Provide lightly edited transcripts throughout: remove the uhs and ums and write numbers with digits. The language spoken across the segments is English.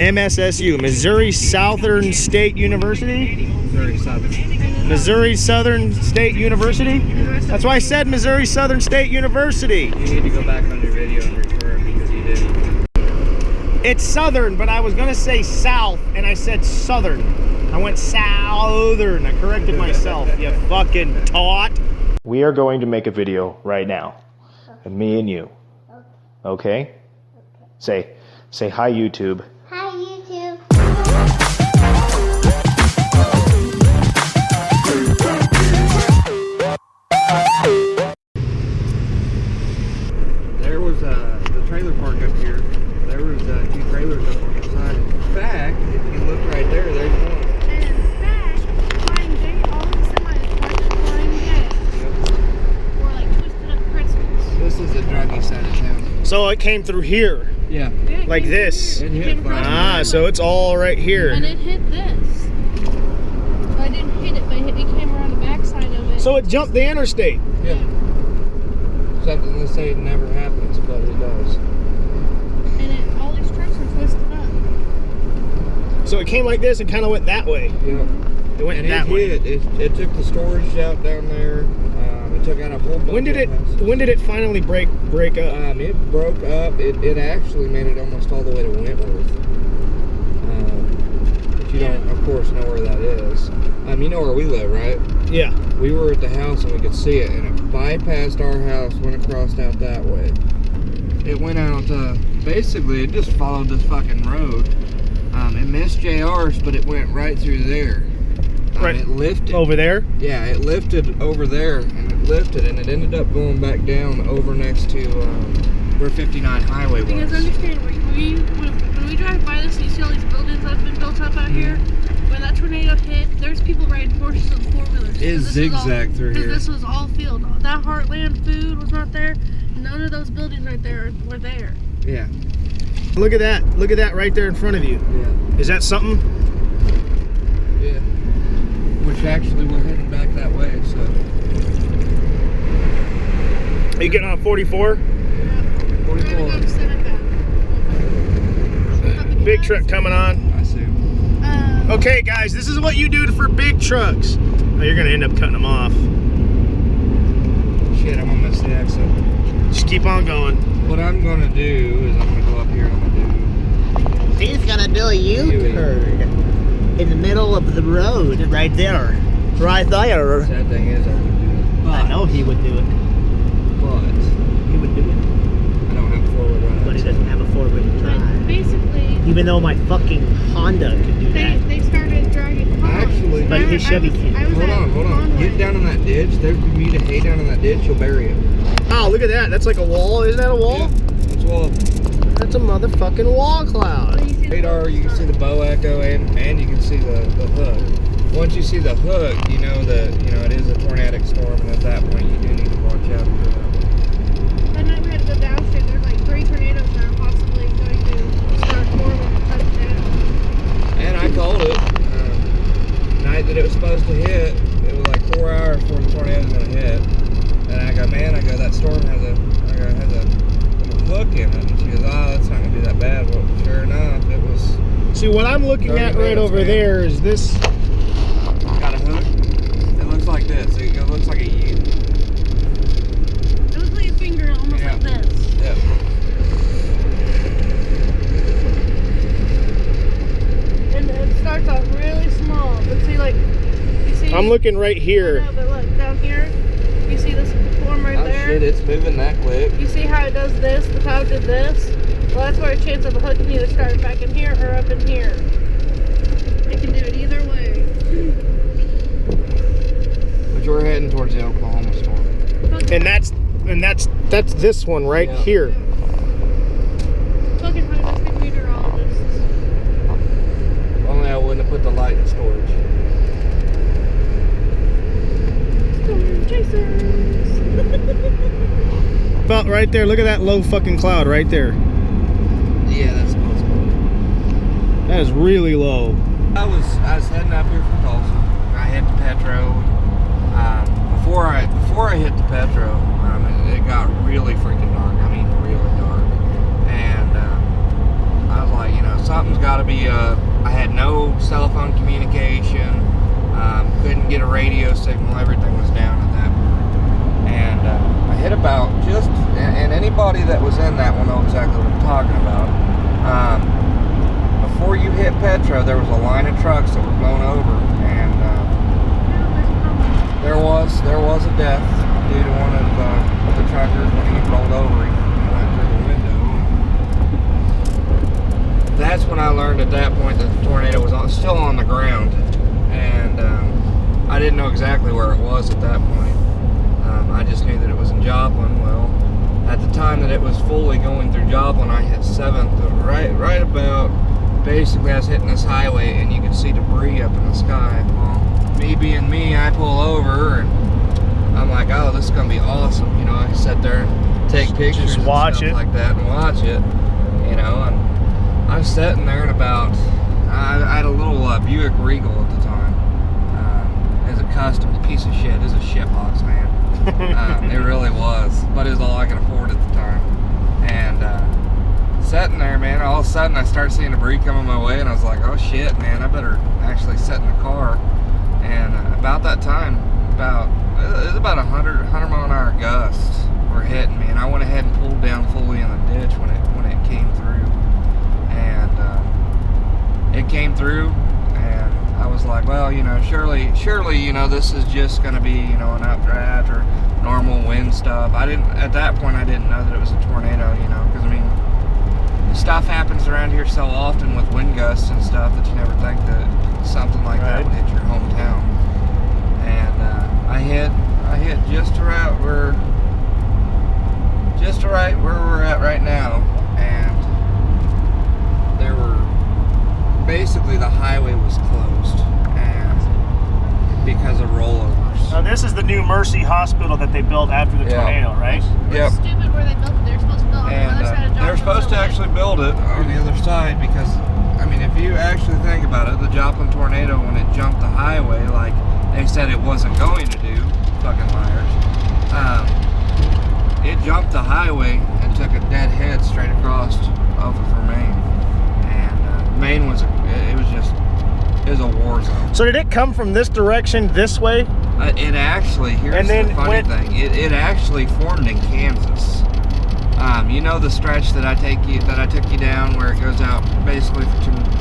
MSSU, Missouri Southern State University. Missouri Southern State University. That's why I said Missouri Southern State University. You need to go back on your video and record because you didn't. It's Southern, but I was gonna say South, and I said Southern. I went Southern. I corrected myself. You fucking taught. We are going to make a video right now, and me and you. Okay? Say hi, YouTube. Hi, YouTube. There was the trailer park up here. There was 2 trailers up on the side. In fact, if you look right there, there's one. And in fact, Flying J, all of the semis like Flying J. Or like twisted up pretzels. This is the druggy side of town. So it came through here, Yeah. like this. It hit Ah, so it's all right here. And it hit this. So I didn't hit it, but it came around the backside of it. So it jumped the interstate. Yeah. Something they say never happens, but it does. And all these trucks are twisted up. So it came like this and kind of went that way. Yeah. It went And that way. it took the storage out down there. It took out a whole bunch When did it finally break up? It broke up. It actually made it almost all the way to Wentworth. But you don't, of course, know where that is. You know where we live, right? Yeah. We were at the house and we could see it, and it bypassed our house, went across out that way. It went out, basically, it just followed this fucking road. It missed JR's, but it went right through there. Right. It lifted. Over there? Yeah, it lifted over there, and it lifted, and it ended up going back down over next to where 59 Highway was. Because understand, when we drive by this and you see all these buildings that have been built up out here, when that tornado hit, there's people riding horses and 4-wheelers. It zigzagged through here. Because this was all field. That Heartland food was not there. None of those buildings right there were there. Yeah. Look at that. Look at that right there in front of you. Yeah. Is that something? Yeah. Which actually we're heading back that way, so. Are you getting on 44? Yeah. We're gonna go to Seneca. Big truck coming on. I see. Okay, guys, this is what you do for big trucks. Oh, you're gonna end up cutting them off. Shit, I'm gonna miss the exit. Just keep on going. What I'm gonna do is I'm gonna go up here and I'm gonna He's gonna do a U-turn in the middle of the road, right there. Right there. do. Sad thing is I would do it. I know he would do it. But He would do it. I don't have 4-wheel drive. But he doesn't have a 4-wheel But drive. basically, Even though my fucking Honda could do that. they started dragging cars. Actually- But his Chevy can't. Hold on. Get down in that ditch. There's Bermuda hay down in that ditch. You'll bury it. Oh, look at that. That's like a wall. Isn't that a wall? Yeah. That's well. That's a motherfucking wall cloud. Radar, you can see the bow echo and you can see the hook. Once you see the hook, you know that it is a tornadic storm, and at that point you do need to watch out for that. That night we had to go downstream. There's like 3 tornadoes that are possibly going to start forming and touch down. And I called it. Night that it was supposed to hit, it was like 4 hours before the tornado was gonna hit. And I go, that storm has a little hook in it. And she goes, that's not gonna be that bad. Well, sure enough, it was. See, what I'm looking at right over there is this. Got a hook. It looks like this. It looks like a U. It looks like a finger almost like this. Yep. And it starts off really small. But see, like, you see. I'm looking right here. I know, but look, down here, you see this form right there? Shit, it's moving that quick. You see how it does this? The cloud did this? Well, that's where a chance of the hook can either start back in here or up in here. It can do it either way. But you're heading towards the Oklahoma storm. And that's this one right here. Fucking high meteorologists. Only I wouldn't have put the light in storage. Storm chasers. About right there. Look at that low fucking cloud right there. Yeah, that's possible. That is really low. I was heading up here from Tulsa. I hit the Petro. Before I hit the Petro, it got really freaking dark. I mean, really dark. And I was like, something's got to be, I had no cell phone communication, couldn't get a radio signal, everything was down at that point. And I hit about and anybody that was in that will know exactly what I'm talking about. Before you hit Petra, there was a line of trucks that were blown over, and there was a death due to one of the truckers when he rolled over. He went through the window. That's when I learned at that point that the tornado was still on the ground, and I didn't know exactly where it was at that point. I just knew that it was in Joplin. Well, at the time that it was fully going through Joplin, I hit 7th, right about, basically I was hitting this highway and you could see debris up in the sky. Well, me being me, I pull over and I'm like, oh, this is gonna be awesome. You know, I sit there and take pictures and stuff like that and watch it. You know, and I'm sitting there and about, I had a little Buick Regal at the time. It was a custom piece of shit. It was a shitbox, man. It really was, but it was all I could afford at the time. And sitting there, man, all of a sudden I start seeing debris coming my way, and I was like, oh shit, man, I better actually sit in the car. And about that time, it was about 100 mile an hour gusts were hitting me, and I went ahead and pulled down fully in the ditch when it came through. And it came through, and I was like, well, you know, surely, you know, this is just going to be, you know, an updraft or normal wind stuff. At that point, I didn't know that it was a tornado, you know, because, I mean, stuff happens around here so often with wind gusts and stuff that you never think that something like that would hit your hometown. And I hit just right where we're at right now, and there were, basically the highway was closed, and because of rollovers. Now this is the new Mercy Hospital that they built after the tornado, right? Yep. Stupid where they built it. They're supposed to build it on the other side of Joplin. They're supposed to actually build it on the other side because, I mean, if you actually think about it, the Joplin tornado, when it jumped the highway, like they said it wasn't going to do, fucking liars, it jumped the highway and took a dead head straight across over for Maine. And Maine was, it was a war zone. So did it come from this direction this way? It actually, here's the funny thing, it actually formed in Kansas. You know the stretch that I took you down where it goes out basically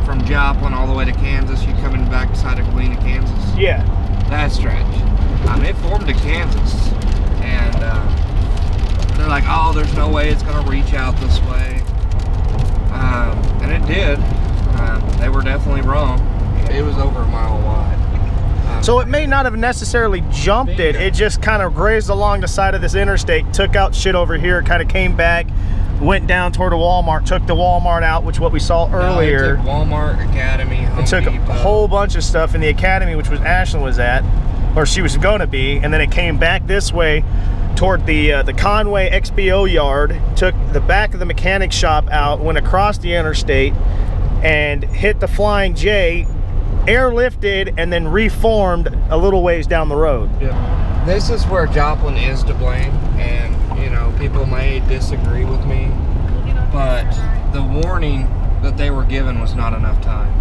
from Joplin all the way to Kansas, you come in the back side of Galena, Kansas? Yeah. That stretch. It formed in Kansas, and they're like, oh, there's no way it's going to reach out this way. And it did. They were definitely wrong. It was over a mile wide. So it may not have necessarily jumped it, it just kind of grazed along the side of this interstate, took out shit over here, kind of came back, went down toward a Walmart, took the Walmart out, which what we saw earlier. It took Walmart, Academy, Home It took Depot. a whole bunch of stuff in the Academy, which was Ashlyn was at, or she was going to be, and then it came back this way toward the Conway XPO yard, took the back of the mechanic shop out, went across the interstate, and hit the Flying J, airlifted, and then reformed a little ways down the road. Yeah. This is where Joplin is to blame, and you know, people may disagree with me, but the warning that they were given was not enough time.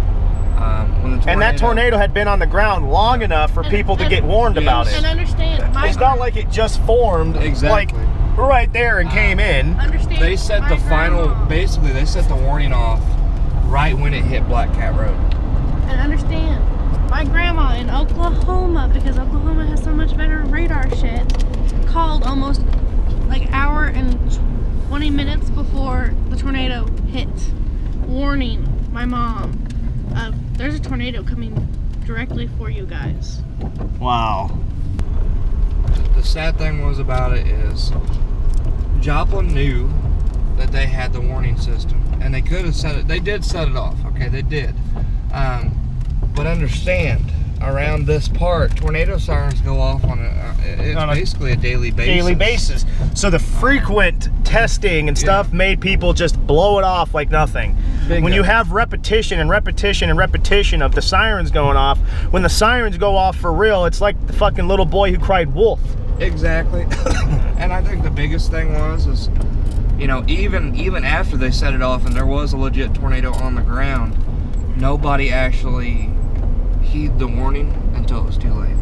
And that tornado had been on the ground long enough for people to get warned about it. And understand, it's not like it just formed like right there and came in. Understand, they set the basically they set the warning off right when it hit Black Cat Road. And understand, my grandma in Oklahoma, because Oklahoma has so much better radar shit, called almost like hour and 20 minutes before the tornado hit, warning my mom, there's a tornado coming directly for you guys. Wow. The sad thing was about it is Joplin knew that they had the warning system, and they could have set it. They did set it off. Okay, they did. But understand, around this part, tornado sirens go off on basically a daily basis. So the frequent testing and stuff made people just blow it off like nothing. Bingo. When you have repetition and repetition and repetition of the sirens going off, when the sirens go off for real, it's like the fucking little boy who cried wolf. Exactly. And I think the biggest thing is, you know, even after they set it off and there was a legit tornado on the ground, nobody actually heeded the warning until it was too late.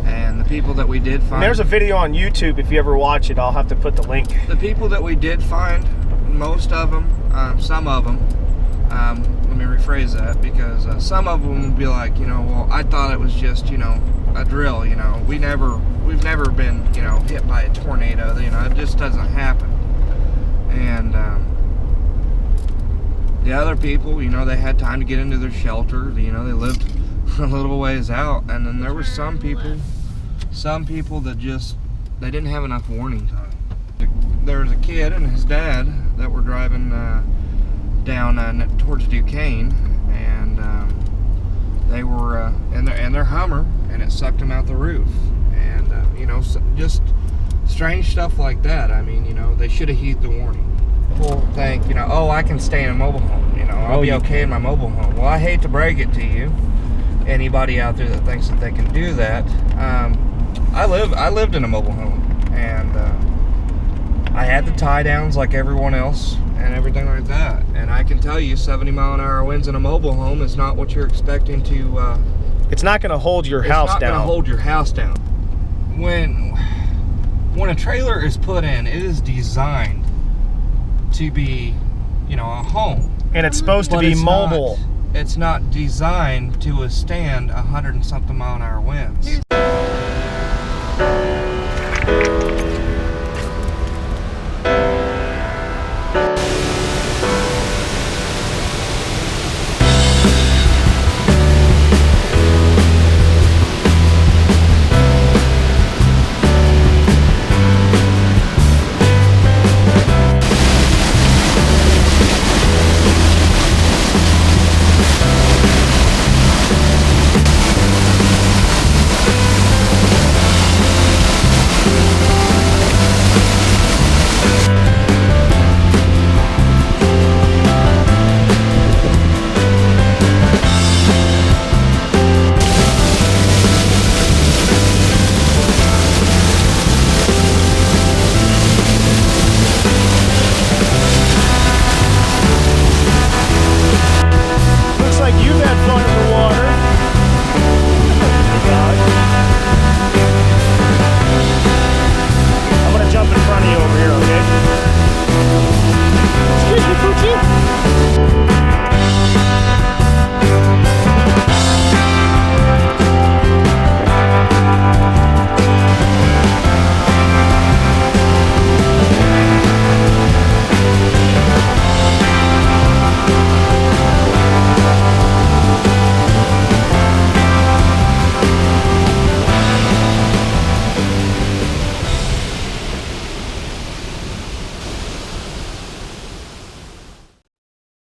And the people that we did find... There's a video on YouTube, if you ever watch it, I'll have to put the link. The people that we did find, most of them, some of them, let me rephrase that, because some of them would be like, you know, well, I thought it was just, you know, a drill, you know. We've never been, you know, hit by a tornado, you know, it just doesn't happen. And the other people, you know, they had time to get into their shelter, you know, they lived a little ways out, and then there were some people that just, they didn't have enough warning time. There was a kid and his dad that were driving down towards Duquesne, and they were in their Hummer, and it sucked them out the roof. And you know, just strange stuff like that. I mean, you know, they should have heeded the warning. People think, you know, oh, I can stay in a mobile home. You know, I'll be okay in my mobile home. Well, I hate to break it to you, anybody out there that thinks that they can do that. I lived in a mobile home, and I had the tie downs like everyone else and everything like that. And I can tell you, 70-mile-an-hour winds in a mobile home is not what you're expecting to. It's not going to hold your house down. It's not going to hold your house down. When a trailer is put in, it is designed to be, you know, a home. And it's supposed to be mobile. It's not designed to withstand 100 and something mile-an-hour winds.